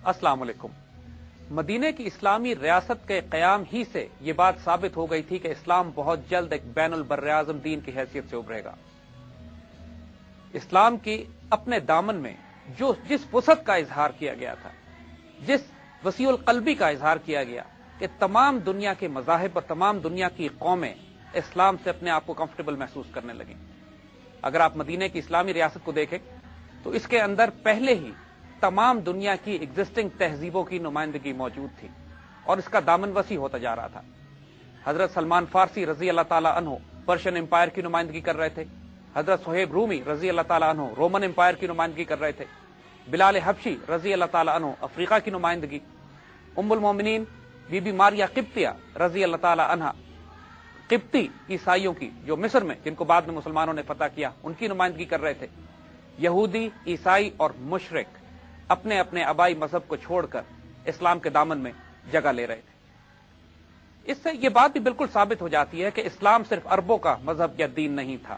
السلام علیکم۔ مدینہ کی اسلامی ریاست کے قیام ہی سے یہ بات ثابت ہو گئی تھی کہ اسلام بہت جلد ایک بین البراعظم دین کی حیثیت سے ابھرے گا۔ اسلام کی اپنے دامن میں جس وسعت کا اظہار کیا گیا تھا، جس وسیع القلبی کا اظہار کیا گیا کہ تمام دنیا کے مذاہب اور تمام دنیا کی قومیں اسلام سے اپنے آپ کو کمفرٹیبل محسوس کرنے لگیں۔ اگر آپ مدینہ کی اسلامی ریاست کو دیکھیں تو اس کے اندر پہلے ہی تمام دنیا کی ایگزسٹنگ تہذیبوں کی نمائندگی موجود تھی اور اس کا دامن وسیع ہوتا جا رہا تھا۔ حضرت سلمان فارسی رضی اللہ تعالی عنہ پرشین امپائر کی نمائندگی کر رہے تھے، حضرت صہیب رومی رضی اللہ تعالی عنہ رومن امپائر کی نمائندگی کر رہے تھے، بلال حبشی رضی اللہ تعالی عنہ افریقہ کی نمائندگی، ام المومنین بی بی ماریہ قبطیہ رضی اللہ تعالی عنہ قبطی عیسائیوں کی جو مصر میں جن کو بعد میں مسلمانوں نے فتح کیا ان کی نمائندگی کر رہے تھے۔ یہودی، عیسائی اور مشرک اپنے اپنے آبائی مذہب کو چھوڑ کر اسلام کے دامن میں جگہ لے رہے تھے۔ اس سے یہ بات بھی بالکل ثابت ہو جاتی ہے کہ اسلام صرف عربوں کا مذہب یا دین نہیں تھا۔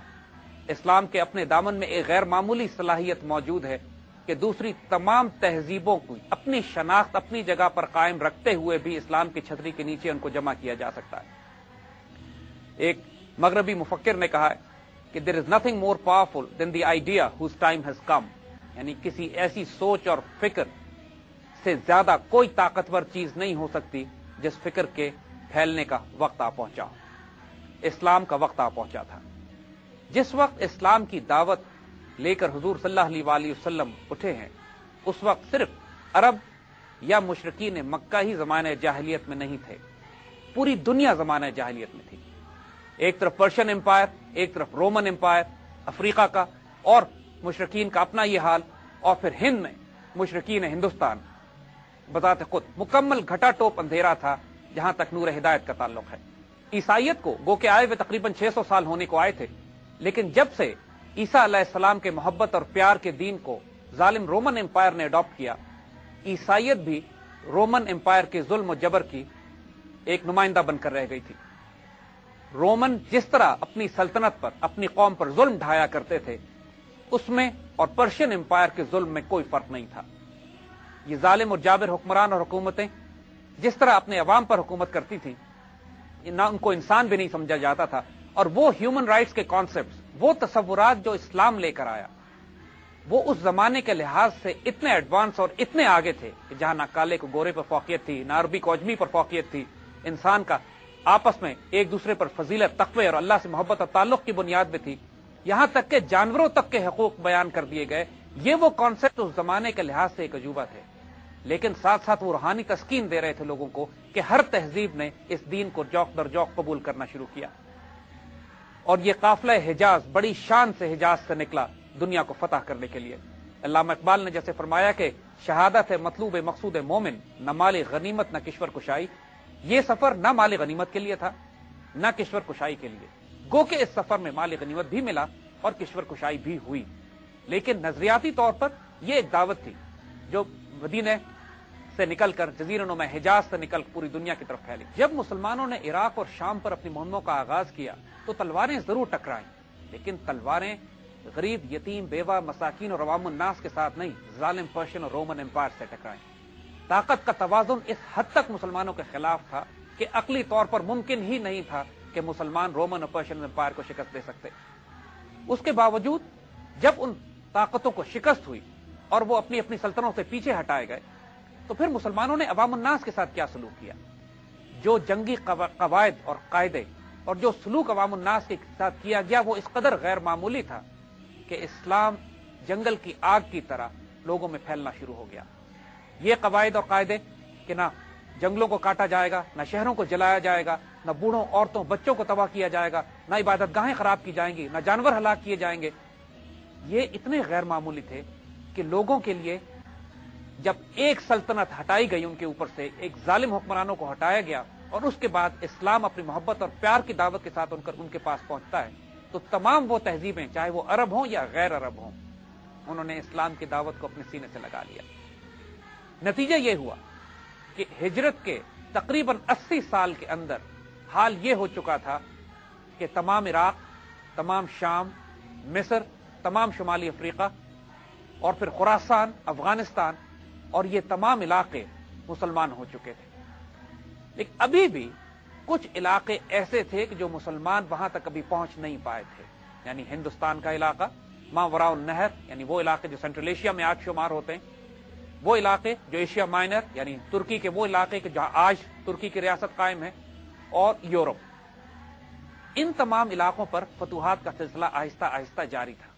اسلام کے اپنے دامن میں ایک غیر معمولی صلاحیت موجود ہے کہ دوسری تمام تہذیبوں کو اپنی شناخت اپنی جگہ پر قائم رکھتے ہوئے بھی اسلام کی چھتری کے نیچے ان کو جمع کیا جا سکتا ہے۔ ایک مغربی مفکر نے کہا ہے کہ there is nothing more powerful than the idea whose time has come، یعنی کسی ایسی سوچ اور فکر سے زیادہ کوئی طاقتور چیز نہیں ہو سکتی جس فکر کے پھیلنے کا وقت آ پہنچا۔ اسلام کا وقت آ پہنچا تھا۔ جس وقت اسلام کی دعوت لے کر حضور صلی اللہ علیہ وآلہ وسلم اٹھے ہیں اس وقت صرف عرب یا مشرکین مکہ ہی زمانہ جاہلیت میں نہیں تھے، پوری دنیا زمانہ جاہلیت میں تھی۔ ایک طرف پرشین امپائر، ایک طرف رومن امپائر افریقہ کا اور مشرکین کا اپنا یہ حال، اور پھر ہند میں مشرکین ہندوستان۔ بذات خود مکمل گھٹا ٹوپ اندھیرا تھا جہاں تک نور ہدایت کا تعلق ہے۔ عیسائیت کو گو کہ آئے ہوئے تقریباً 600 سال ہونے کو آئے تھے، لیکن جب سے عیسیٰ علیہ السلام کے محبت اور پیار کے دین کو ظالم رومن امپائر نے اڈاپٹ کیا، عیسائیت بھی رومن امپائر کے ظلم و جبر کی ایک نمائندہ بن کر رہ گئی تھی۔ رومن جس طرح اپنی سلطنت پر اپنی قوم پر ظلم ڈھایا کرتے تھے اس میں اور پرشین امپائر کے ظلم میں کوئی فرق نہیں تھا۔ یہ ظالم اور جابر حکمران اور حکومتیں جس طرح اپنے عوام پر حکومت کرتی تھیں نہ ان کو انسان بھی نہیں سمجھا جاتا تھا، اور وہ ہیومن رائٹس کے کانسیپٹس، وہ تصورات جو اسلام لے کر آیا وہ اس زمانے کے لحاظ سے اتنے ایڈوانس اور اتنے آگے تھے کہ جہاں نہ کالے کو گورے پر فوقیت تھی، نہ عربی کو اجمی پر فوقیت تھی، انسان کا آپس میں ایک دوسرے پر فضیلت، تقوی اور اللہ سے محبت اور تعلق کی بنیاد میں تھی، یہاں تک کہ جانوروں تک کے حقوق بیان کر دیے گئے۔ یہ وہ کانسیپٹ اس زمانے کے لحاظ سے ایک عجوبہ تھے، لیکن ساتھ ساتھ وہ روحانی تسکین دے رہے تھے لوگوں کو کہ ہر تہذیب نے اس دین کو جوق در جوق قبول کرنا شروع کیا۔ اور یہ قافلہ حجاز بڑی شان سے حجاز سے نکلا دنیا کو فتح کرنے کے لیے۔ علامہ اقبال نے جیسے فرمایا کہ شہادت ہے مطلوب مقصود مومن، نہ مال غنیمت نہ کشور کشائی۔ یہ سفر نہ مال غنیمت کے لیے تھا نہ کشور کشائی کے لیے، گو کہ اس سفر میں مال غنیمت بھی ملا اور کشور کشائی بھی ہوئی، لیکن نظریاتی طور پر یہ ایک دعوت تھی جو مدینہ سے نکل کر جزیرہ نما حجاز سے نکل پوری دنیا کی طرف پھیلی۔ جب مسلمانوں نے عراق اور شام پر اپنی مہموں کا آغاز کیا تو تلواریں ضرور ٹکرائیں، لیکن تلواریں غریب، یتیم، بیوہ، مساکین اور عوام الناس کے ساتھ نہیں، ظالم پرشین اور رومن امپائر سے ٹکرائیں۔ طاقت کا توازن اس حد تک مسلمانوں کے خلاف تھا کہ عقلی طور پر ممکن ہی نہیں تھا کہ مسلمان رومن اور پرشین امپائر کو شکست دے سکتے۔ اس کے باوجود جب ان طاقتوں کو شکست ہوئی اور وہ اپنی اپنی سلطنتوں سے پیچھے ہٹائے گئے تو پھر مسلمانوں نے عوام الناس کے ساتھ کیا سلوک کیا۔ جو جنگی قواعد اور قاعدے اور جو سلوک عوام الناس کے ساتھ کیا گیا وہ اس قدر غیر معمولی تھا کہ اسلام جنگل کی آگ کی طرح لوگوں میں پھیلنا شروع ہو گیا۔ یہ قواعد اور قاعدے کہ نہ جنگلوں کو کاٹا جائے گا، نہ شہروں کو جلایا جائے گا، نہ بوڑھوں، عورتوں، بچوں کو تباہ کیا جائے گا، نہ عبادت گاہیں خراب کی جائیں گی، نہ جانور ہلاک کیے جائیں گے، یہ اتنے غیر معمولی تھے کہ لوگوں کے لیے جب ایک سلطنت ہٹائی گئی ان کے اوپر سے، ایک ظالم حکمرانوں کو ہٹایا گیا اور اس کے بعد اسلام اپنی محبت اور پیار کی دعوت کے ساتھ ان کے پاس پہنچتا ہے تو تمام وہ تہذیبیں چاہے وہ عرب ہوں یا غیر عرب ہوں انہوں نے اسلام کی دعوت کو اپنے سینے سے لگا لیا۔ نتیجہ یہ ہوا کہ ہجرت کے تقریباً 80 سال کے اندر حال یہ ہو چکا تھا کہ تمام عراق، تمام شام، مصر، تمام شمالی افریقہ اور پھر خراسان، افغانستان اور یہ تمام علاقے مسلمان ہو چکے تھے۔ لیکن ابھی بھی کچھ علاقے ایسے تھے کہ جو مسلمان وہاں تک ابھی پہنچ نہیں پائے تھے، یعنی ہندوستان کا علاقہ، ماوراء النہر یعنی وہ علاقے جو سینٹرل ایشیا میں آج شمار ہوتے ہیں، وہ علاقے جو ایشیا مائنر یعنی ترکی کے وہ علاقے کہ جہاں آج ترکی کی ریاست قائم ہے، اور یورپ، ان تمام علاقوں پر فتوحات کا سلسلہ آہستہ آہستہ جاری تھا۔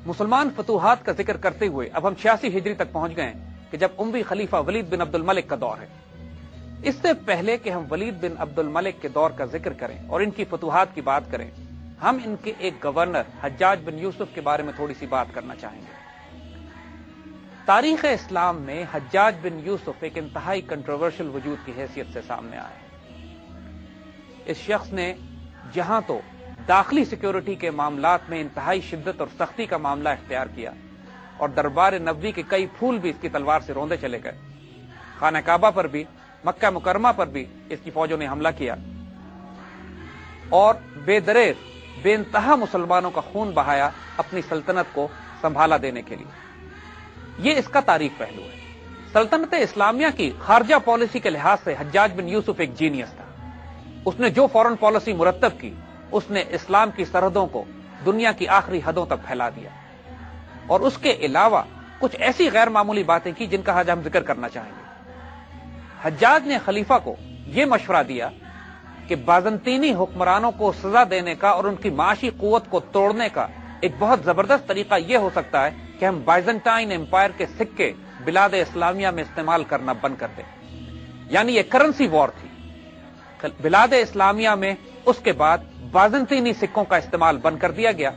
مسلمان فتوحات کا ذکر کرتے ہوئے اب ہم 86 ہجری تک پہنچ گئے کہ جب اموی خلیفہ ولید بن عبد الملک کا دور ہے۔ اس سے پہلے کہ ہم ولید بن عبد الملک کے دور کا ذکر کریں اور ان کی فتوحات کی بات کریں، ہم ان کے ایک گورنر حجاج بن یوسف کے بارے میں تھوڑی سی بات کرنا چاہیں گے۔ تاریخ اسلام میں حجاج بن یوسف ایک انتہائی کنٹروورشل وجود کی حیثیت سے سامنے آئے ہیں۔ اس شخص نے جہاں تو داخلی سیکیورٹی کے معاملات میں انتہائی شدت اور سختی کا معاملہ اختیار کیا اور دربار نبوی کے کئی پھول بھی اس کی تلوار سے روندے چلے گئے، خانہ کعبہ پر بھی، مکہ مکرمہ پر بھی اس کی فوجوں نے حملہ کیا اور بے دریغ بے انتہا مسلمانوں کا خون بہایا اپنی سلطنت کو سنبھالا دینے کے لیے۔ یہ اس کا تاریخ پہلو ہے۔ سلطنت اسلامیہ کی خارجہ پالیسی کے لحاظ سے حجاج بن یوسف ایک جینیس تھا۔ اس نے جو فورن پالیسی مرتب کی اس نے اسلام کی سرحدوں کو دنیا کی آخری حدوں تک پھیلا دیا، اور اس کے علاوہ کچھ ایسی غیر معمولی باتیں کی جن کا آج ہم ذکر کرنا چاہیں گے۔ حجاج نے خلیفہ کو یہ مشورہ دیا کہ بازنطینی حکمرانوں کو سزا دینے کا اور ان کی معاشی قوت کو توڑنے کا ایک بہت زبردست طریقہ یہ ہو سکتا ہے کہ ہم بائزنٹائن امپائر کے سکے بلاد اسلامیہ میں استعمال کرنا بند کر دیں۔ یعنی یہ کرنسی وار تھی۔ بلاد اسلامیہ میں اس کے بعد بازنطینی سکوں کا استعمال بند کر دیا گیا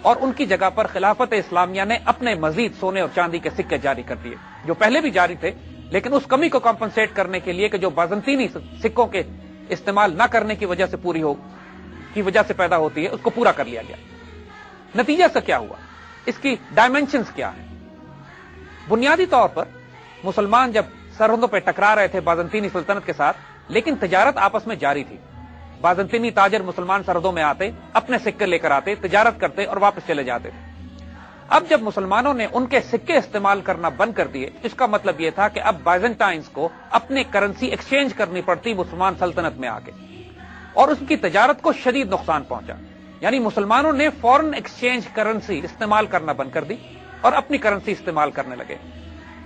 اور ان کی جگہ پر خلافت اسلامیہ نے اپنے مزید سونے اور چاندی کے سکے جاری کر دیے، جو پہلے بھی جاری تھے لیکن اس کمی کو کمپنسیٹ کرنے کے لیے کہ جو بازنطینی سکوں کے استعمال نہ کرنے کی وجہ سے پیدا ہوتی ہے، اس کو پورا کر لیا گیا۔ نتیجہ سے کیا ہوا، اس کی ڈائمینشنز کیا ہیں؟ بنیادی طور پر مسلمان جب سرحدوں پہ ٹکرا رہے تھے بازنطینی سلطنت کے ساتھ، لیکن تجارت آپس میں جاری تھی۔ بازنطینی تاجر مسلمان سرحدوں میں آتے، اپنے سکے لے کر آتے، تجارت کرتے اور واپس چلے جاتے تھے۔ اب جب مسلمانوں نے ان کے سکے استعمال کرنا بند کر دیے، اس کا مطلب یہ تھا کہ اب بائزنٹائنز کو اپنی کرنسی ایکسچینج کرنی پڑتی مسلمان سلطنت میں آ کے، اور اس کی تجارت کو شدید نقصان پہنچا۔ یعنی مسلمانوں نے فورن ایکسچینج کرنسی استعمال کرنا بند کر دی اور اپنی کرنسی استعمال کرنے لگے۔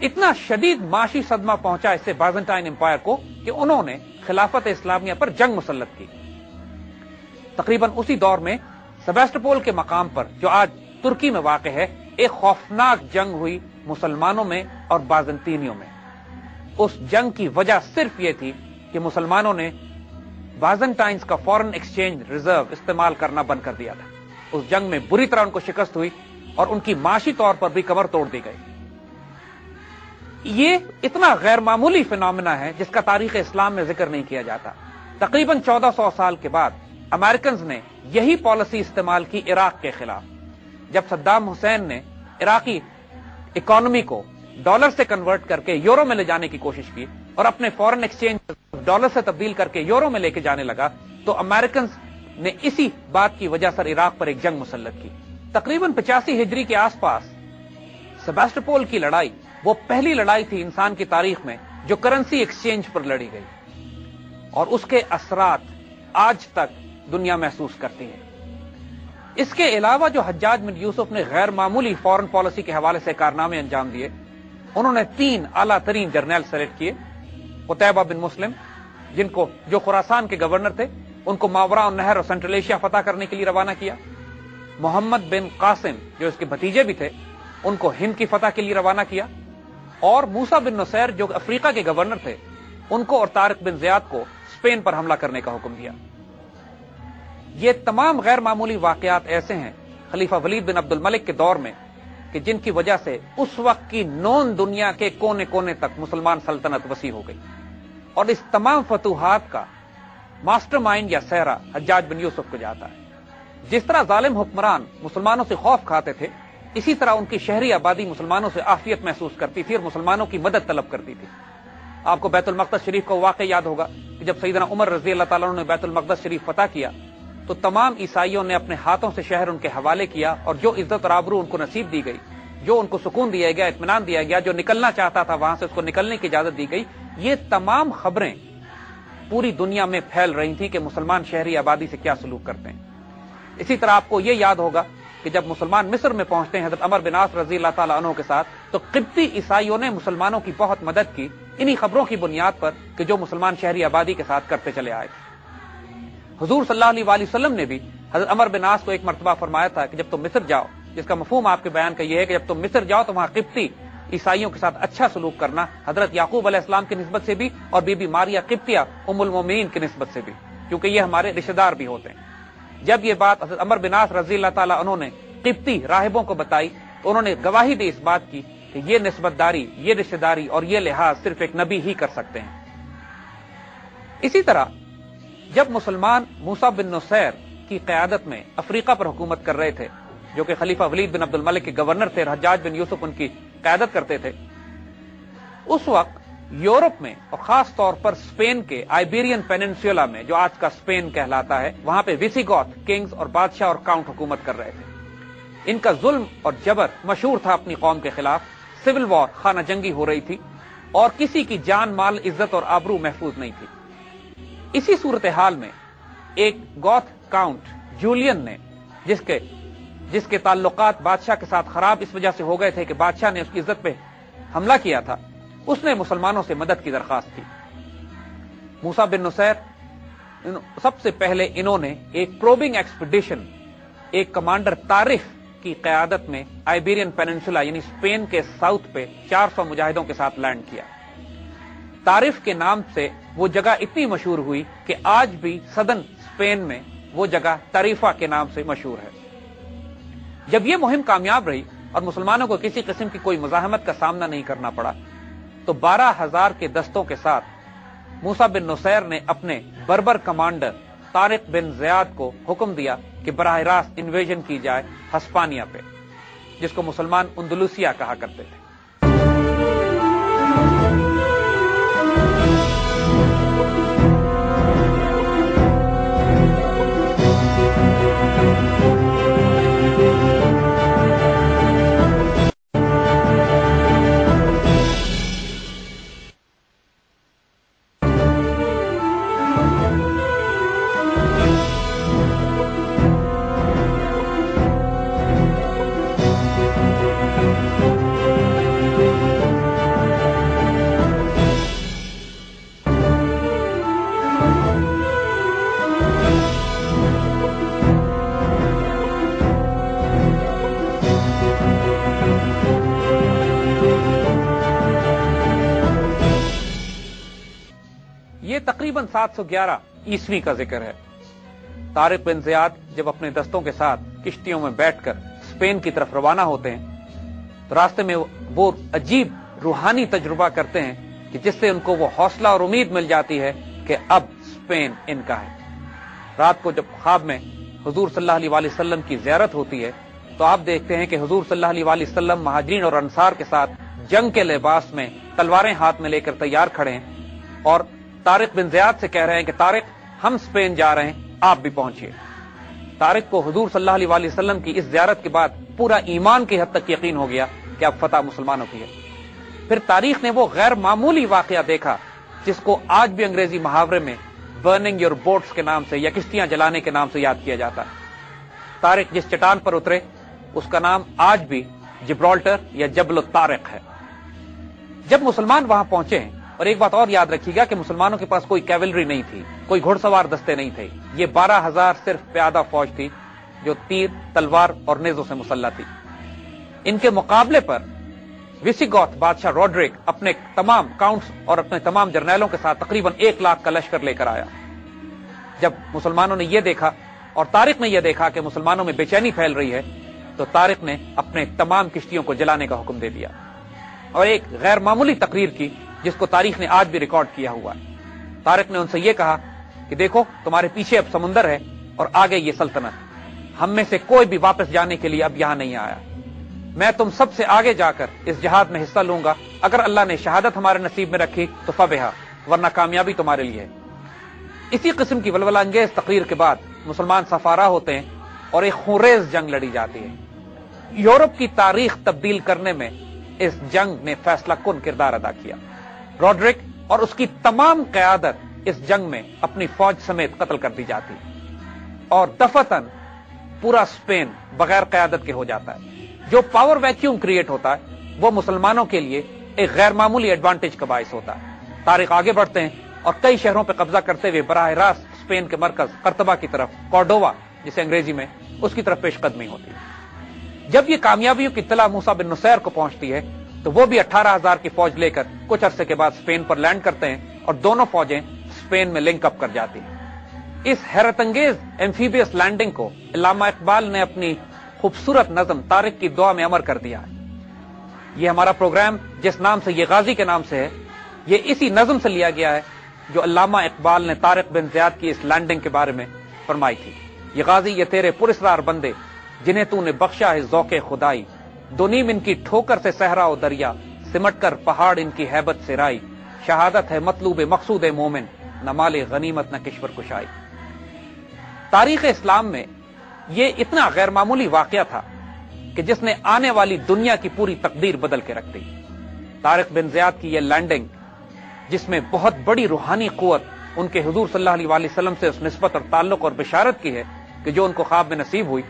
اتنا شدید معاشی صدمہ پہنچا اس سے بائزنٹائن امپائر کو کہ انہوں نے خلافت اسلامیہ پر جنگ مسلط کی۔ تقریباً اسی دور میں سیباستوپول کے مقام پر جو آج ترکی میں واقع ہے، ایک خوفناک جنگ ہوئی مسلمانوں میں اور بازنطینیوں میں۔ اس جنگ کی وجہ صرف یہ تھی کہ مسلمانوں نے بازنٹائنز کا فورن ایکسچینج ریزرو استعمال کرنا بند کر دیا تھا۔ اس جنگ میں بری طرح ان کو شکست ہوئی اور ان کی معاشی طور پر بھی کمر توڑ دی گئی۔ یہ اتنا غیر معمولی فینومینا ہے جس کا تاریخ اسلام میں ذکر نہیں کیا جاتا۔ تقریباً 1400 سال کے بعد امریکنز نے یہی پالیسی استعمال کی عراق کے خلاف، جب صدام حسین نے عراقی اکانومی کو ڈالر سے کنورٹ کر کے یورو میں لے جانے کی کوشش کی اور اپنے فورن ایکسچینج ڈالر سے تبدیل کر کے یورو میں لے کے جانے لگا، تو امریکنز نے اسی بات کی وجہ سے عراق پر ایک جنگ مسلط کی۔ تقریباً 85 ہجری کے آس پاس سیباستوپول کی لڑائی وہ پہلی لڑائی تھی انسان کی تاریخ میں جو کرنسی ایکسچینج پر لڑی گئی، اور اس کے اثرات آج تک دنیا محسوس کرتی ہے۔ اس کے علاوہ جو حجاج بن یوسف نے غیر معمولی فورن پالیسی کے حوالے سے کارنامے انجام دیے، انہوں نے 3 اعلیٰ ترین جرنیل سلیکٹ کیے۔ قتیبہ بن مسلم، جو خراسان کے گورنر تھے، ان کو ماوراء النہر اور سینٹرل ایشیا فتح کرنے کے لیے روانہ کیا۔ محمد بن قاسم، جو اس کے بھتیجے بھی تھے، ان کو ہند کی فتح کے لیے روانہ کیا، اور موسیٰ بن نصیر جو افریقہ کے گورنر تھے، ان کو اور طارق بن زیاد کو اسپین پر حملہ کرنے کا حکم دیا۔ یہ تمام غیر معمولی واقعات ایسے ہیں خلیفہ ولید بن عبد الملک کے دور میں کہ جن کی وجہ سے اس وقت کی نون دنیا کے کونے کونے تک مسلمان سلطنت وسیع ہو گئی، اور اس تمام فتوحات کا ماسٹر مائنڈ یا سہرا حجاج بن یوسف کو جاتا ہے۔ جس طرح ظالم حکمران مسلمانوں سے خوف کھاتے تھے، اسی طرح ان کی شہری آبادی مسلمانوں سے عافیت محسوس کرتی تھی اور مسلمانوں کی مدد طلب کرتی تھی۔ آپ کو بیت المقدس شریف کا واقعہ یاد ہوگا کہ جب سیدنا عمر رضی اللہ تعالیٰ عنہ نے بیت المقدس شریف فتح کیا تو تمام عیسائیوں نے اپنے ہاتھوں سے شہر ان کے حوالے کیا، اور جو عزت اور آبرو ان کو نصیب دی گئی، جو ان کو سکون دیا گیا، اطمینان دیا گیا، جو نکلنا چاہتا تھا وہاں سے اس کو نکلنے کی اجازت دی گئی، یہ تمام خبریں پوری دنیا میں پھیل رہی تھیں کہ مسلمان شہری آبادی سے کیا سلوک کرتے ہیں۔ اسی طرح آپ کو یہ یاد ہوگا کہ جب مسلمان مصر میں پہنچتے ہیں حضرت عمر بن عاص رضی اللہ تعالیٰ عنہ کے ساتھ، تو قبطی عیسائیوں نے مسلمانوں کی بہت مدد کی انہی خبروں کی بنیاد پر کہ جو مسلمان شہری آبادی کے ساتھ کرتے چلے آئے تھے۔ حضور صلی اللہ علیہ وسلم نے بھی حضرت عمر بن عاص کو ایک مرتبہ فرمایا تھا کہ جب تم مصر جاؤ، جس کا مفہوم آپ کے بیان کا یہ ہے کہ جب تم مصر جاؤ تو وہاں قبطی عیسائیوں کے ساتھ اچھا سلوک کرنا، حضرت یعقوب علیہ السلام کی نسبت سے بھی اور بی بی ماریا قبطیہ ام المومنین کی نسبت سے بھی، کیونکہ یہ ہمارے رشتہ دار بھی ہوتے ہیں۔ جب یہ بات حضرت عمر بن عاص رضی اللہ تعالیٰ عنہ نے قبطی راہبوں کو بتائی تو انہوں نے گواہی دی اس بات کی کہ یہ نسبت داری، یہ رشتہ داری اور یہ لحاظ صرف ایک نبی ہی کر سکتے ہیں۔ اسی طرح جب مسلمان موسیٰ بن نصیر کی قیادت میں افریقہ پر حکومت کر رہے تھے، جو کہ خلیفہ ولید بن عبد الملک کے گورنر تھے، حجاج بن یوسف ان کی قیادت کرتے تھے، اس وقت یورپ میں اور خاص طور پر اسپین کے آئیبیرین پیننسولا میں جو آج کا اسپین کہلاتا ہے، وہاں پہ ویسیگوت کنگز اور بادشاہ اور کاؤنٹ حکومت کر رہے تھے۔ ان کا ظلم اور جبر مشہور تھا اپنی قوم کے خلاف، سول وار، خانہ جنگی ہو رہی تھی، اور کسی کی جان مال عزت اور آبرو محفوظ نہیں تھی۔ اسی صورتحال میں ایک گوتھ کاؤنٹ جولین نے جس کے تعلقات بادشاہ کے ساتھ خراب اس وجہ سے ہو گئے تھے کہ بادشاہ نے اس کی عزت پہ حملہ کیا تھا، اس نے مسلمانوں سے مدد کی درخواست کی۔ موسیٰ بن نصیر سب سے پہلے انہوں نے ایک پروبنگ ایکسپیڈیشن، ایک کمانڈر طارق کی قیادت میں آئیبیرین پیننسولا یعنی اسپین کے ساؤتھ پہ 400 مجاہدوں کے ساتھ لینڈ کیا۔ طارق کے نام سے وہ جگہ اتنی مشہور ہوئی کہ آج بھی سدن اسپین میں وہ جگہ طریفہ کے نام سے مشہور ہے۔ جب یہ مہم کامیاب رہی اور مسلمانوں کو کسی قسم کی کوئی مزاحمت کا سامنا نہیں کرنا پڑا، تو 12,000 کے دستوں کے ساتھ موسیٰ بن نصیر نے اپنے بربر کمانڈر طارق بن زیاد کو حکم دیا کہ براہ راست انویژن کی جائے ہسپانیہ پہ، جس کو مسلمان اندلوسیہ کہا کرتے تھے۔ یہ تقریباً 711 عیسوی کا ذکر ہے۔ طارق بن زیاد جب اپنے دستوں کے ساتھ کشتیوں میں بیٹھ کر اسپین کی طرف روانہ ہوتے ہیں تو راستے میں وہ عجیب روحانی تجربہ کرتے ہیں کہ جس سے ان کو وہ حوصلہ اور امید مل جاتی ہے کہ اب اسپین ان کا ہے۔ رات کو جب خواب میں حضور صلی اللہ علیہ وسلم کی زیارت ہوتی ہے تو آپ دیکھتے ہیں کہ حضور صلی اللہ علیہ وسلم مہاجرین اور انصار کے ساتھ جنگ کے لباس میں تلواریں ہاتھ میں لے کر تیار کھڑے ہیں، اور طارق بن زیاد سے کہہ رہے ہیں کہ طارق ہم اسپین جا رہے ہیں، آپ بھی پہنچیے۔ طارق کو حضور صلی اللہ علیہ وسلم کی اس زیارت کے بعد پورا ایمان کی حد تک یقین ہو گیا کہ اب فتح مسلمانوں کی ہے۔ پھر تاریخ نے وہ غیر معمولی واقعہ دیکھا جس کو آج بھی انگریزی محاورے میں برننگ یور بوٹس کے نام سے یا کشتیاں جلانے کے نام سے یاد کیا جاتا ہے۔ طارق جس چٹان پر اترے اس کا نام آج بھی جبرالٹر یا جبل الطارق ہے۔ جب مسلمان وہاں پہنچے ہیں، اور ایک بات اور یاد رکھیے گا کہ مسلمانوں کے پاس کوئی کیولری نہیں تھی، کوئی گھڑ سوار دستے نہیں تھے، یہ 12,000 صرف پیادہ فوج تھی جو تیر، تلوار اور نیزوں سے مسلح تھی۔ ان کے مقابلے پر ویسیگوتھ بادشاہ روڈرک اپنے تمام کاؤنٹس اور اپنے تمام جرنیلوں کے ساتھ تقریباً 1 لاکھ کا لشکر لے کر آیا۔ جب مسلمانوں نے یہ دیکھا اور طارق نے یہ دیکھا کہ مسلمانوں میں بے چینی پھیل رہی ہے تو طارق نے اپنے تمام کشتیوں کو جلانے کا حکم دے دیا اور ایک غیر معمولی تقریر کی جس کو تاریخ نے آج بھی ریکارڈ کیا ہوا ہے۔ طارق نے ان سے یہ کہا کہ دیکھو تمہارے پیچھے اب سمندر ہے اور آگے یہ سلطنت، ہم میں سے کوئی بھی واپس جانے کے لیے اب یہاں نہیں آیا، میں تم سب سے آگے جا کر اس جہاد میں حصہ لوں گا، اگر اللہ نے شہادت ہمارے نصیب میں رکھی تو فبہا، ورنہ کامیابی تمہارے لیے ہے۔ اسی قسم کی ولولہ انگیز تقریر کے بعد مسلمان سفارا ہوتے ہیں اور ایک خونریز جنگ لڑی جاتی ہے۔ یورپ کی تاریخ تبدیل کرنے میں اس جنگ نے فیصلہ کن کردار ادا کیا۔ روڈرک اور اس کی تمام قیادت اس جنگ میں اپنی فوج سمیت قتل کر دی جاتی اور دفعتاً پورا اسپین بغیر قیادت کے ہو جاتا ہے۔ جو پاور ویکیوم کریٹ ہوتا ہے وہ مسلمانوں کے لیے ایک غیر معمولی ایڈوانٹیج کا باعث ہوتا ہے۔ طارق آگے بڑھتے ہیں اور کئی شہروں پہ قبضہ کرتے ہوئے براہ راست اسپین کے مرکز قرطبہ کی طرف، کورڈووا جسے انگریزی میں، اس کی طرف پیش قدمی ہوتی ہے۔ جب یہ کامیابیوں کی اطلاع موسیٰ بن نصیر کو پہنچتی ہے تو وہ بھی 18,000 کی فوج لے کر کچھ عرصے کے بعد اسپین پر لینڈ کرتے ہیں اور دونوں فوجیں اسپین میں لنک اپ کر جاتی ہیں۔ اس حیرت انگیز ایمفیبیس لینڈنگ کو علامہ اقبال نے اپنی خوبصورت نظم طارق کی دعا میں امر کر دیا ہے۔ یہ ہمارا پروگرام جس نام سے یہ غازی کے نام سے ہے، یہ اسی نظم سے لیا گیا ہے جو علامہ اقبال نے طارق بن زیاد کی اس لینڈنگ کے بارے میں فرمائی تھی۔ یہ غازی یہ تیرے پراسرار بندے جنہیں تو نے بخشا ہے ذوق خدائی، دونیم ان کی ٹھوکر سے صحرا و دریا، سمٹ کر پہاڑ ان کی ہیبت سے رائی، شہادت ہے مطلوب مقصود مومن، نہ مال غنیمت نہ کشور کشائی۔ تاریخ اسلام میں یہ اتنا غیر معمولی واقعہ تھا کہ جس نے آنے والی دنیا کی پوری تقدیر بدل کے رکھ دی۔ طارق بن زیاد کی یہ لینڈنگ جس میں بہت بڑی روحانی قوت ان کے حضور صلی اللہ علیہ وسلم سے اس نسبت اور تعلق اور بشارت کی ہے کہ جو ان کو خواب میں نصیب ہوئی،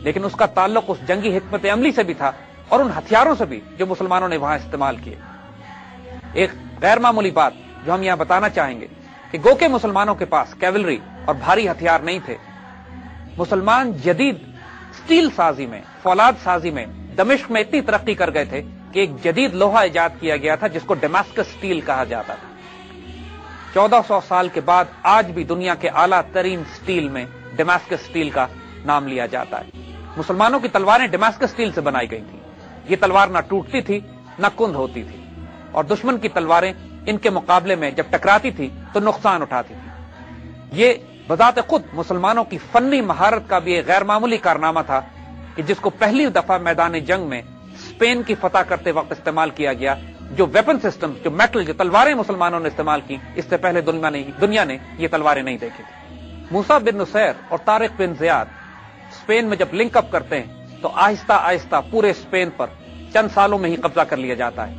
لیکن اس کا تعلق اس جنگی حکمت عملی سے بھی تھا اور ان ہتھیاروں سے بھی جو مسلمانوں نے وہاں استعمال کیے۔ ایک غیر معمولی بات جو ہم یہاں بتانا چاہیں گے کہ گو کہ مسلمانوں کے پاس کیولری اور بھاری ہتھیار نہیں تھے، مسلمان جدید سٹیل سازی میں، فولاد سازی میں دمشق میں اتنی ترقی کر گئے تھے کہ ایک جدید لوہا ایجاد کیا گیا تھا جس کو ڈیماسکس سٹیل کہا جاتا تھا۔ 1400 سال کے بعد آج بھی دنیا کے اعلیٰ ترین سٹیل میں ڈیماسکس سٹیل کا نام لیا جاتا ہے۔ مسلمانوں کی تلواریں ڈیماسکس سٹیل سے بنائی گئی تھیں۔ یہ تلوار نہ ٹوٹتی تھی نہ کند ہوتی تھی، اور دشمن کی تلواریں ان کے مقابلے میں جب ٹکراتی تھی تو نقصان اٹھاتی تھی۔ یہ بذات خود مسلمانوں کی فنی مہارت کا بھی ایک غیر معمولی کارنامہ تھا کہ جس کو پہلی دفعہ میدان جنگ میں اسپین کی فتح کرتے وقت استعمال کیا گیا۔ جو ویپن سسٹم، جو میٹل، جو تلواریں مسلمانوں نے استعمال کی، اس سے پہلے دنیا نے یہ تلواریں نہیں دیکھی تھی۔ موسیٰ بن نصیر اور طارق بن زیاد اسپین میں جب لنک اپ کرتے ہیں تو آہستہ آہستہ پورے اسپین پر چند سالوں میں ہی قبضہ کر لیا جاتا ہے۔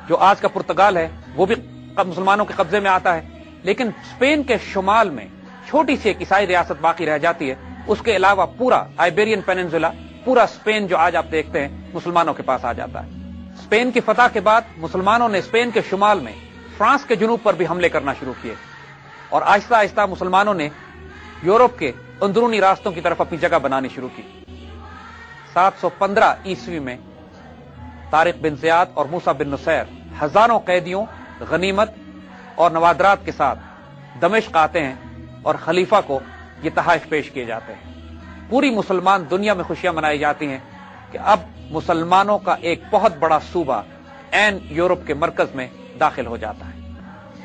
جو آج کا پرتگال ہے وہ بھی مسلمانوں کے قبضے میں آتا ہے، لیکن اسپین کے شمال میں چھوٹی سی ایک عیسائی ریاست باقی رہ جاتی ہے۔ اس کے علاوہ پورا آئیبیرین پیننسولا، پورا اسپین جو آج آپ دیکھتے ہیں، مسلمانوں کے پاس آ جاتا ہے۔ اسپین کی فتح کے بعد مسلمانوں نے اسپین کے شمال میں فرانس کے جنوب پر بھی حملے کرنا شروع کیے، اور آہستہ آہستہ مسلمانوں نے یورپ کے اندرونی راستوں کی طرف اپنی جگہ بنانی شروع کی۔ 715 عیسوی میں طارق بن زیاد اور موسیٰ بن نصیر ہزاروں قیدیوں، غنیمت اور نوادرات کے ساتھ دمشق آتے ہیں اور خلیفہ کو یہ تحائف پیش کیے جاتے ہیں۔ پوری مسلمان دنیا میں خوشیاں منائی جاتی ہیں کہ اب مسلمانوں کا ایک بہت بڑا صوبہ عین یورپ کے مرکز میں داخل ہو جاتا ہے۔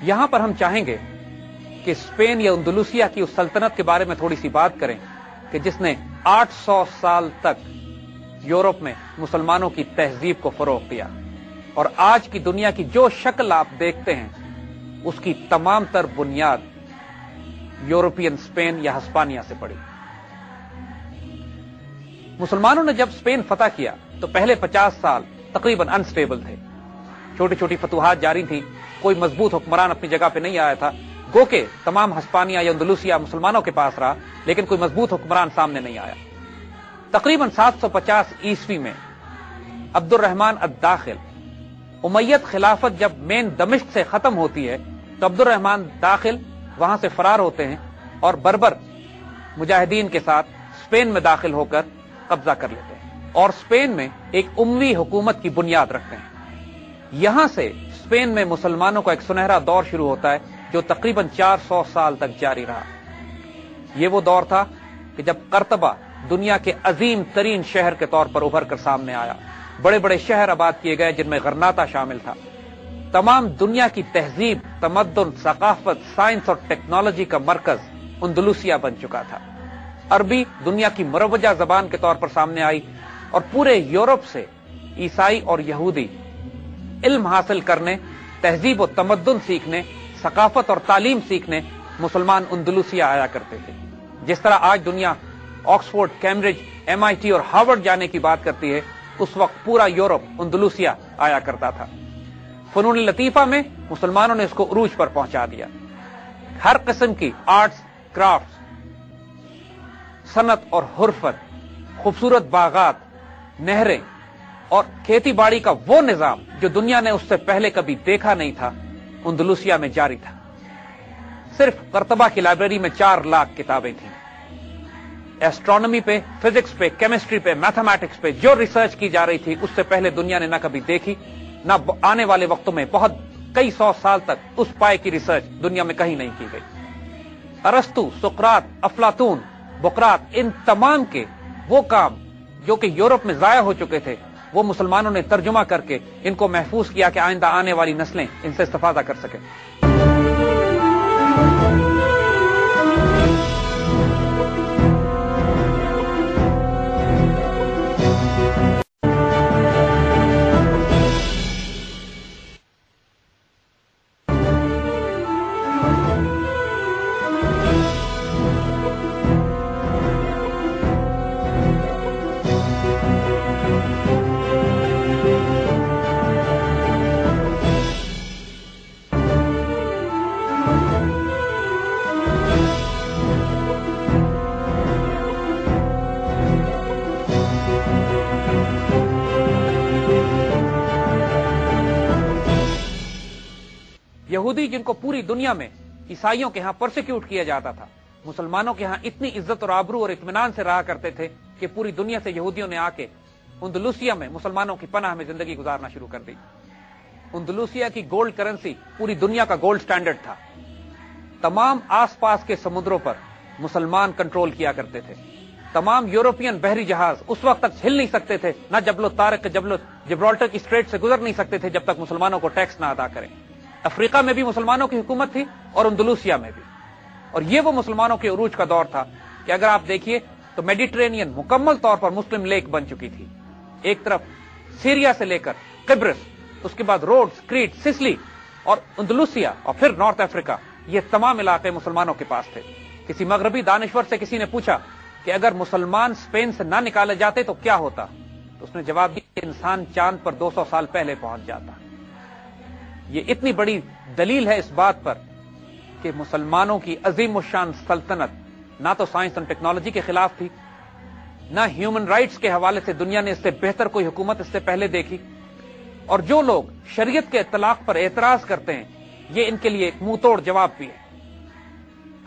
یہاں پر ہم چاہیں گے کہ اسپین یا اندلوسیہ کی اس سلطنت کے بارے میں تھوڑی سی بات کریں کہ جس نے 800 سال تک یورپ میں مسلمانوں کی تہذیب کو فروغ دیا، اور آج کی دنیا کی جو شکل آپ دیکھتے ہیں اس کی تمام تر بنیاد یورپین اسپین یا ہسپانیہ سے پڑی۔ مسلمانوں نے جب اسپین فتح کیا تو پہلے 50 سال تقریباً انسٹیبل تھے۔ چھوٹی چھوٹی فتوحات جاری تھیں، کوئی مضبوط حکمران اپنی جگہ پہ نہیں آیا تھا، گو کہ تمام ہسپانیہ یا اندلوسیہ مسلمانوں کے پاس رہا، لیکن کوئی مضبوط حکمران سامنے نہیں آیا۔ تقریباً 750 عیسوی میں عبد الرحمن الداخل، امیت خلافت جب مین دمشق سے ختم ہوتی ہے تو عبد الرحمن داخل وہاں سے فرار ہوتے ہیں اور بربر مجاہدین کے ساتھ اسپین میں داخل ہو کر قبضہ کر لیتے ہیں اور اسپین میں ایک اموی حکومت کی بنیاد رکھتے ہیں۔ یہاں سے اسپین میں مسلمانوں کا ایک سنہرا دور شروع ہوتا ہے جو تقریباً 400 سال تک جاری رہا۔ یہ وہ دور تھا کہ جب قرطبہ دنیا کے عظیم ترین شہر کے طور پر ابھر کر سامنے آیا، بڑے بڑے شہر آباد کیے گئے جن میں غرناطہ شامل تھا۔ تمام دنیا کی تہذیب، تمدن، ثقافت، سائنس اور ٹیکنالوجی کا مرکز اندلوسیہ بن چکا تھا۔ عربی دنیا کی مروجہ زبان کے طور پر سامنے آئی اور پورے یورپ سے عیسائی اور یہودی علم حاصل کرنے، تہذیب و تمدن سیکھنے، ثقافت اور تعلیم سیکھنے مسلمان اندلوسیہ آیا کرتے تھے۔ جس طرح آج دنیا آکسفورڈ، کیمبرج، MIT اور ہارورڈ جانے کی بات کرتی ہے، اس وقت پورا یورپ اندلوسیہ آیا کرتا تھا۔ فنون لطیفہ میں مسلمانوں نے اس کو عروج پر پہنچا دیا۔ ہر قسم کی آرٹس، کرافٹس، صنعت اور حرفت، خوبصورت باغات، نہریں اور کھیتی باڑی کا وہ نظام جو دنیا نے اس سے پہلے کبھی دیکھا نہیں تھا، اندلوسیہ میں جاری تھا۔ صرف قرطبہ کی لائبریری میں 4 لاکھ کتابیں تھیں۔ ایسٹرونومی پہ، فزکس پہ، کیمسٹری پہ، میتھمیٹکس پہ جو ریسرچ کی جا رہی تھی اس سے پہلے دنیا نے نہ کبھی دیکھی، نہ آنے والے وقتوں میں بہت کئی 100 سال تک اس پائے کی ریسرچ دنیا میں کہیں نہیں کی گئی۔ ارسطو، سقراط، افلاطون، بقراط، ان تمام کے وہ کام جو کہ یورپ میں ضائع ہو چکے تھے، وہ مسلمانوں نے ترجمہ کر کے ان کو محفوظ کیا کہ آئندہ آنے والی نسلیں ان سے استفادہ کر سکیں۔ یہودی جن کو پوری دنیا میں عیسائیوں کے ہاں پرسیکیوٹ کیا جاتا تھا، مسلمانوں کے ہاں اتنی عزت اور آبرو اور اطمینان سے رہا کرتے تھے کہ پوری دنیا سے یہودیوں نے آ کے اندلوسیہ میں مسلمانوں کی پناہ میں زندگی گزارنا شروع کر دی۔ اندلوسیہ کی گولڈ کرنسی پوری دنیا کا گولڈ سٹینڈرڈ تھا۔ تمام آس پاس کے سمندروں پر مسلمان کنٹرول کیا کرتے تھے۔ تمام یورپین بحری جہاز اس وقت تک ہل نہیں سکتے تھے، نہ جبل طارق جبرالٹر کی اسٹریٹ سے گزر نہیں سکتے تھے جب تک مسلمانوں کو ٹیکس نہ ادا کریں۔ افریقہ میں بھی مسلمانوں کی حکومت تھی اور اندلوسیہ میں بھی، اور یہ وہ مسلمانوں کے عروج کا دور تھا کہ اگر آپ دیکھیے تو میڈیٹرینین مکمل طور پر مسلم لیک بن چکی تھی۔ ایک طرف سیریا سے لے کر قبرص، اس کے بعد روڈز، کریٹ، سسلی اور اندلوسیہ اور پھر نارتھ افریقہ، یہ تمام علاقے مسلمانوں کے پاس تھے۔ کسی مغربی دانشور سے کسی نے پوچھا کہ اگر مسلمان اسپین سے نہ نکالے جاتے تو کیا ہوتا، تو اس نے جواب دیا انسان چاند پر 200 سال پہلے پہنچ جاتا۔ یہ اتنی بڑی دلیل ہے اس بات پر کہ مسلمانوں کی عظیم الشان سلطنت نہ تو سائنس اور ٹیکنالوجی کے خلاف تھی، نہ ہیومن رائٹس کے حوالے سے دنیا نے اس سے بہتر کوئی حکومت اس سے پہلے دیکھی، اور جو لوگ شریعت کے اطلاق پر اعتراض کرتے ہیں یہ ان کے لیے ایک منہ توڑ جواب بھی ہے۔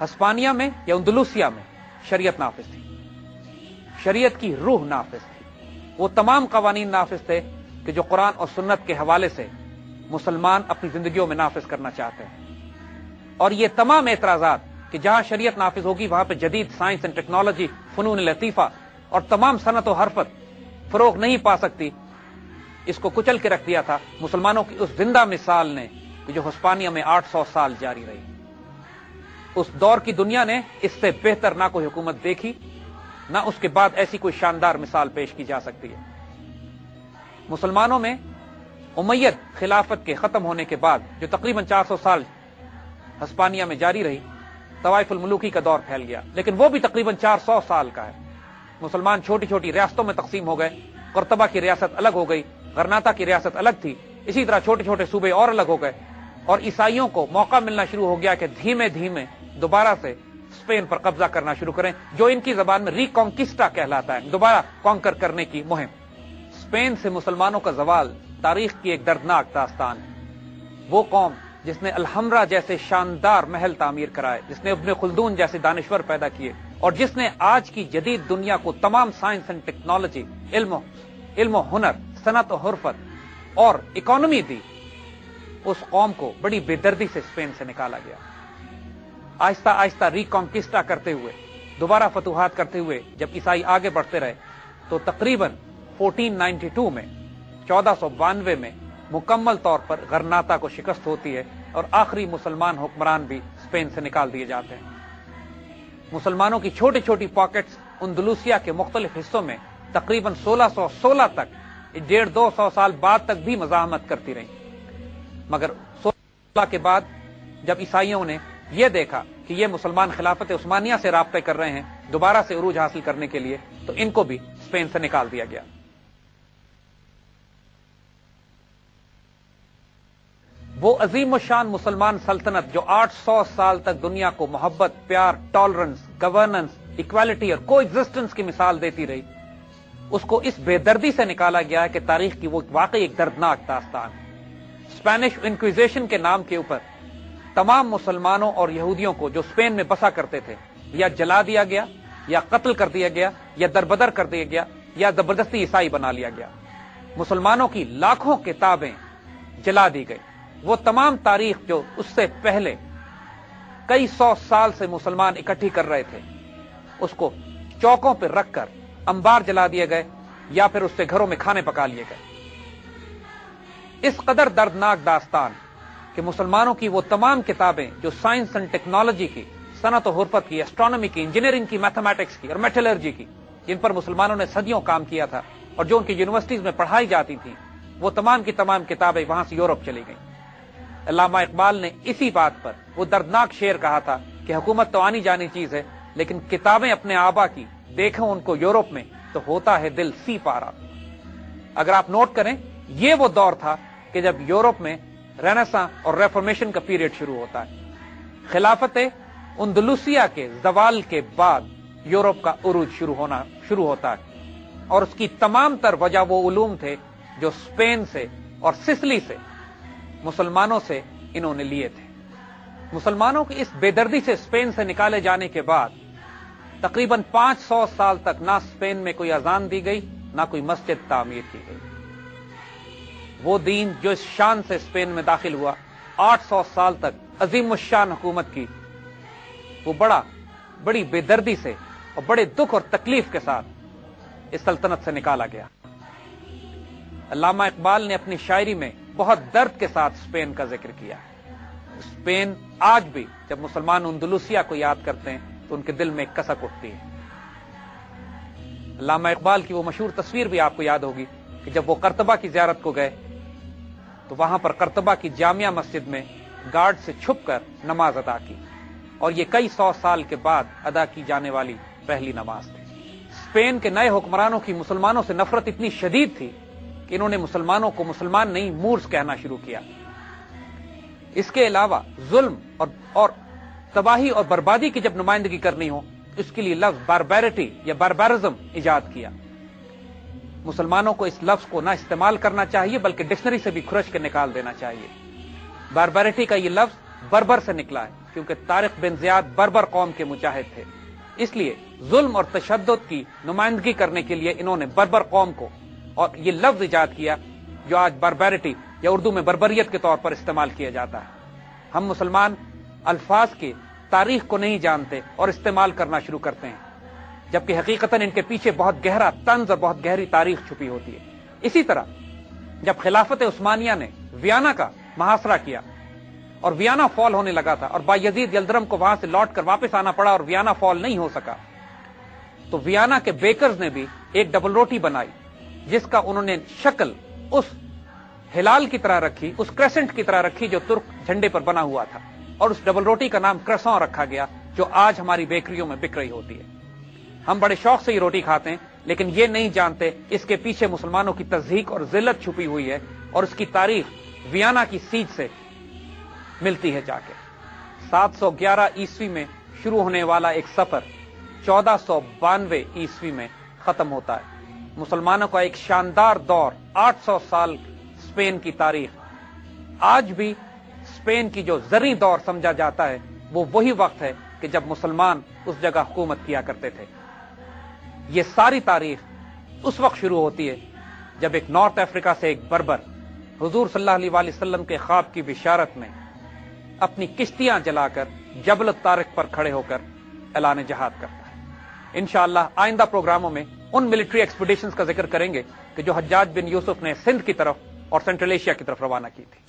ہسپانیہ میں یا اندلوسیہ میں شریعت نافذ تھی، شریعت کی روح نافذ تھی، وہ تمام قوانین نافذ تھے کہ جو قرآن اور سنت کے حوالے سے مسلمان اپنی زندگیوں میں نافذ کرنا چاہتے ہیں۔ اور یہ تمام اعتراضات کہ جہاں شریعت نافذ ہوگی وہاں پہ جدید سائنس اینڈ ٹیکنالوجی، فنون لطیفہ اور تمام صنعت و حرفت فروغ نہیں پا سکتی، اس کو کچل کے رکھ دیا تھا مسلمانوں کی اس زندہ مثال نے کہ جو ہسپانیہ میں 800 سال جاری رہی۔ اس دور کی دنیا نے اس سے بہتر نہ کوئی حکومت دیکھی، نہ اس کے بعد ایسی کوئی شاندار مثال پیش کی جا سکتی ہے۔ مسلمانوں میں امید خلافت کے ختم ہونے کے بعد جو تقریباً 400 سال ہسپانیہ میں جاری رہی، طوائف الملوکی کا دور پھیل گیا، لیکن وہ بھی تقریباً 400 سال کا ہے۔ مسلمان چھوٹی چھوٹی ریاستوں میں تقسیم ہو گئے، قرطبہ کی ریاست الگ ہو گئی، غرناطہ کی ریاست الگ تھی، اسی طرح چھوٹے چھوٹے صوبے اور الگ ہو گئے اور عیسائیوں کو موقع ملنا شروع ہو گیا کہ دھیمے دھیمے دوبارہ سے اسپین پر قبضہ کرنا شروع کریں، جو ان کی زبان میں ریکانکسٹا کہلاتا ہے، دوبارہ کانکر کرنے کی مہم۔ اسپین سے مسلمانوں کا زوال تاریخ کی ایک دردناک داستان ہے۔ وہ قوم جس نے الحمرا جیسے شاندار محل تعمیر کرائے، جس نے ابن خلدون جیسے دانشور پیدا کیے، اور جس نے آج کی جدید دنیا کو تمام سائنس اینڈ ٹیکنالوجی، علم و ہنر، صنعت و حرفت اور اکانومی دی، اس قوم کو بڑی بے دردی سے اسپین سے نکالا گیا۔ آہستہ آہستہ ریکانکسٹا کرتے ہوئے، دوبارہ فتوحات کرتے ہوئے جب عیسائی آگے بڑھتے رہے تو تقریباً 1492 میں 1492 میں مکمل طور پر غرناطہ کو شکست ہوتی ہے اور آخری مسلمان حکمران بھی اسپین سے نکال دیے جاتے ہیں۔ مسلمانوں کی چھوٹی چھوٹی پاکٹس اندلوسیا کے مختلف حصوں میں تقریباً 1616 تک، 150-200 سال بعد تک بھی مزاحمت کرتی رہیں، مگر 16 کے بعد جب عیسائیوں نے یہ دیکھا کہ یہ مسلمان خلافت عثمانیہ سے رابطے کر رہے ہیں دوبارہ سے عروج حاصل کرنے کے لیے، تو ان کو بھی اسپین سے نکال دیا گیا۔ وہ عظیم الشان مسلمان سلطنت جو 800 سال تک دنیا کو محبت، پیار، ٹالرنس، گورننس، ایکوالٹی اور کو ایگزسٹنس کی مثال دیتی رہی، اس کو اس بے دردی سے نکالا گیا ہے کہ تاریخ کی وہ واقعی ایک دردناک داستان ہے۔ اسپینش انکویزیشن کے نام کے اوپر تمام مسلمانوں اور یہودیوں کو جو اسپین میں بسا کرتے تھے یا جلا دیا گیا، یا قتل کر دیا گیا، یا دربدر کر دیا گیا، یا زبردستی عیسائی بنا لیا گیا۔ مسلمانوں کی لاکھوں کتابیں جلا دی گئی۔ وہ تمام تاریخ جو اس سے پہلے کئی 100 سال سے مسلمان اکٹھی کر رہے تھے، اس کو چوکوں پہ رکھ کر انبار جلا دیے گئے یا پھر اس سے گھروں میں کھانے پکا لیے گئے۔ اس قدر دردناک داستان کہ مسلمانوں کی وہ تمام کتابیں جو سائنس اینڈ ٹیکنالوجی کی، صنعت و حرفت کی، اسٹرانومی کی، انجینئرنگ کی، میتھمیٹکس کی اور میٹلرجی کی، جن پر مسلمانوں نے صدیوں کام کیا تھا اور جو ان کی یونیورسٹیز میں پڑھائی جاتی تھیں، وہ تمام کی تمام کتابیں وہاں سے یورپ چلی گئیں۔ علامہ اقبال نے اسی بات پر وہ دردناک شعر کہا تھا کہ حکومت تو آنی جانی چیز ہے، لیکن کتابیں اپنے آبا کی دیکھیں ان کو یورپ میں تو ہوتا ہے دل سی پارا۔ اگر آپ نوٹ کریں، یہ وہ دور تھا کہ جب یورپ میں رینیساں اور ریفارمیشن کا پیریڈ شروع ہوتا ہے۔ خلافت اندلوسیا کے زوال کے بعد یورپ کا عروج شروع ہوتا ہے، اور اس کی تمام تر وجہ وہ علوم تھے جو اسپین سے اور سسلی سے مسلمانوں سے انہوں نے لیے تھے۔ مسلمانوں کی اس بے دردی سے اسپین سے نکالے جانے کے بعد تقریباً 500 سال تک نہ اسپین میں کوئی اذان دی گئی، نہ کوئی مسجد تعمیر کی گئی۔ وہ دین جو اس شان سے اسپین میں داخل ہوا، 800 سال تک عظیم الشان حکومت کی، وہ بڑی بے دردی سے اور بڑے دکھ اور تکلیف کے ساتھ اس سلطنت سے نکالا گیا۔ علامہ اقبال نے اپنی شاعری میں بہت درد کے ساتھ اسپین کا ذکر کیا ہے۔ اسپین آج بھی جب مسلمان اندلوسیا کو یاد کرتے ہیں تو ان کے دل میں ایک کسک اٹھتی ہے۔ علامہ اقبال کی وہ مشہور تصویر بھی آپ کو یاد ہوگی کہ جب وہ قرطبہ کی زیارت کو گئے تو وہاں پر قرطبہ کی جامعہ مسجد میں گارڈ سے چھپ کر نماز ادا کی، اور یہ کئی 100 سال کے بعد ادا کی جانے والی پہلی نماز تھی۔ اسپین کے نئے حکمرانوں کی مسلمانوں سے نفرت اتنی شدید تھی کہ انہوں نے مسلمانوں کو مسلمان نہیں مورس کہنا شروع کیا۔ اس کے علاوہ ظلم اور تباہی اور بربادی کی جب نمائندگی کرنی ہو، اس کے لیے لفظ باربیرٹی یا باربیرزم ایجاد کیا۔ مسلمانوں کو اس لفظ کو نہ استعمال کرنا چاہیے بلکہ ڈکشنری سے بھی کھرچ کے نکال دینا چاہیے۔ باربیرٹی کا یہ لفظ بربر سے نکلا ہے، کیونکہ طارق بن زیاد بربر قوم کے مجاہد تھے، اس لیے ظلم اور تشدد کی نمائندگی کرنے کے لیے انہوں نے بربر قوم کو اور یہ لفظ ایجاد کیا جو آج باربیرٹی یا اردو میں بربریت کے طور پر استعمال کیا جاتا ہے۔ ہم مسلمان الفاظ کی تاریخ کو نہیں جانتے اور استعمال کرنا شروع کرتے ہیں، جبکہ حقیقتاً ان کے پیچھے بہت گہرا طنز اور بہت گہری تاریخ چھپی ہوتی ہے۔ اسی طرح جب خلافت عثمانیہ نے ویانا کا محاصرہ کیا اور ویانا فال ہونے لگا تھا اور بایزید یلدرم کو وہاں سے لوٹ کر واپس آنا پڑا اور ویانا فال نہیں ہو سکا، تو ویانا کے بیکرز نے بھی ایک ڈبل روٹی بنائی جس کا انہوں نے شکل اس ہلال کی طرح رکھی، اس کریسنٹ کی طرح رکھی جو ترک جھنڈے پر بنا ہوا تھا، اور اس ڈبل روٹی کا نام کرسون رکھا گیا جو آج ہماری بیکریوں میں بک رہی ہوتی ہے۔ ہم بڑے شوق سے یہ روٹی کھاتے ہیں، لیکن یہ نہیں جانتے اس کے پیچھے مسلمانوں کی تضحیک اور ذلت چھپی ہوئی ہے، اور اس کی تاریخ ویانا کی سیج سے ملتی ہے جا کے۔ 711 عیسوی میں شروع ہونے والا ایک سفر 1492 عیسوی میں ختم ہوتا ہے۔ مسلمانوں کا ایک شاندار دور، 800 سال اسپین کی تاریخ۔ آج بھی اسپین کی جو زرعی دور سمجھا جاتا ہے وہ وہی وقت ہے کہ جب مسلمان اس جگہ حکومت کیا کرتے تھے۔ یہ ساری تاریخ اس وقت شروع ہوتی ہے جب ایک نارتھ افریقہ سے ایک بربر حضور صلی اللہ علیہ وسلم کے خواب کی بشارت میں اپنی کشتیاں جلا کر جبل الطارق پر کھڑے ہو کر اعلان جہاد کرتا ہے۔ انشاءاللہ آئندہ پروگراموں میں ان ملٹری ایکسپیڈیشنز کا ذکر کریں گے کہ جو حجاج بن یوسف نے سندھ کی طرف اور سینٹرل ایشیا کی طرف روانہ کی تھی۔